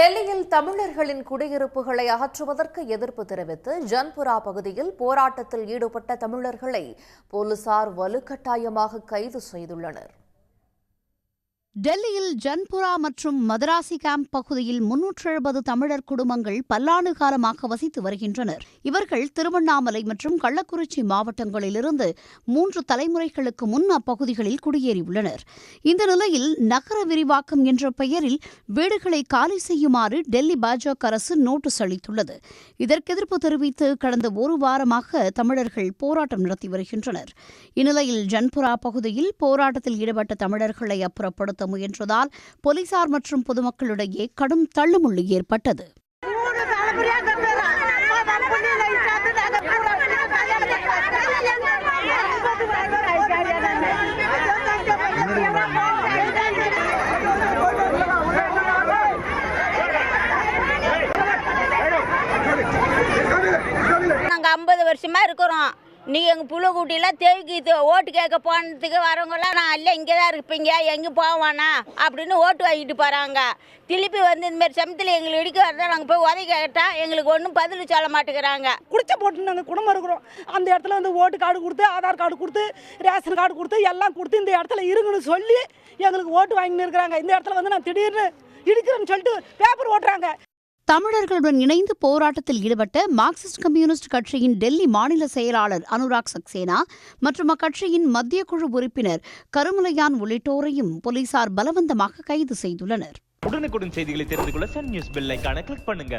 டெல்லியில் தமிழர்களின் குடியிருப்புகளை அகற்றுவதற்கு எதிர்ப்பு தெரிவித்து ஜன்புரா பகுதியில் போராட்டத்தில் ஈடுபட்ட தமிழர்களை போலீசார் வலுக்கட்டாயமாக கைது செய்துள்ளனர். டெல்லியில் ஜன்புரா மற்றும் மதராசி கேம்ப் பகுதியில் 370 தமிழர் குடும்பங்கள் பல்லாண்டு காலமாக வசித்து வருகின்றனர். இவர்கள் திருவண்ணாமலை மற்றும் கள்ளக்குறிச்சி மாவட்டங்களிலிருந்து 3 தலைமுறைகளுக்கு முன் அப்பகுதிகளில் குடியேறியுள்ளனர். இந்த நிலையில் நகர விரிவாக்கம் என்ற பெயரில் வீடுகளை காலி செய்யுமாறு டெல்லி பாஜக அரசு நோட்டீஸ் அளித்துள்ளது. இதற்கு எதிர்ப்பு தெரிவித்து கடந்த ஒரு வாரமாக தமிழர்கள் போராட்டம் நடத்தி வருகின்றனர். இந்நிலையில் ஜன்புரா பகுதியில் போராட்டத்தில் ஈடுபட்ட தமிழர்களை அப்புறப்படுத்த முயன்றதால் போலீசார் மற்றும் பொதுமக்களிடையே கடும் தள்ளுமுள்ளு ஏற்பட்டது. நாங்க 50 வருஷமா இருக்கிறோம். நீ எங்கள் புள்ள கூட்டிலாம் தேவிக்கு ஓட்டு கேட்க போனதுக்கு வரவங்களாம் நான் இல்லை இங்கே தான் இருப்பீங்க எங்கேயும் போவானா அப்படின்னு ஓட்டு வாங்கிட்டு போகிறாங்க. திருப்பி வந்து இந்தமாரி சமயத்தில் எங்களுக்கு இடிக்க வரதா நாங்கள் போய் உதவி கேட்டால் எங்களுக்கு ஒன்றும் பதில் சொல்ல மாட்டேங்கிறாங்க. குடிச்ச போட்டு நாங்கள் குடும்பம் இருக்கிறோம். அந்த இடத்துல வந்து ஓட்டு கார்டு கொடுத்து ஆதார் கார்டு கொடுத்து ரேஷன் கார்டு கொடுத்து எல்லாம் கொடுத்து இந்த இடத்துல இருங்கன்னு சொல்லி எங்களுக்கு ஓட்டு வாங்கின்னு இருக்கிறாங்க. இந்த இடத்துல வந்து நான் திடீர்னு இடிக்கிறேன்னு சொல்லிட்டு பேப்பர் ஓட்டுறாங்க. தமிழர்களுடன் இணைந்து போராட்டத்தில் ஈடுபட்ட மார்க்சிஸ்ட் கம்யூனிஸ்ட் கட்சியின் டெல்லி மாநில செயலாளர் அனுராக் சக்சேனா மற்றும் அக்கட்சியின் மத்திய குழு உறுப்பினர் கருமலையான் உள்ளிட்டோரையும் போலீசார் பலவந்தமாக கைது செய்துள்ளனர். உடனுக்குடன் செய்திகளை தெரிந்து கொள்ள சன் நியூஸ் பெல் ஐகானை கிளிக் பண்ணுங்க.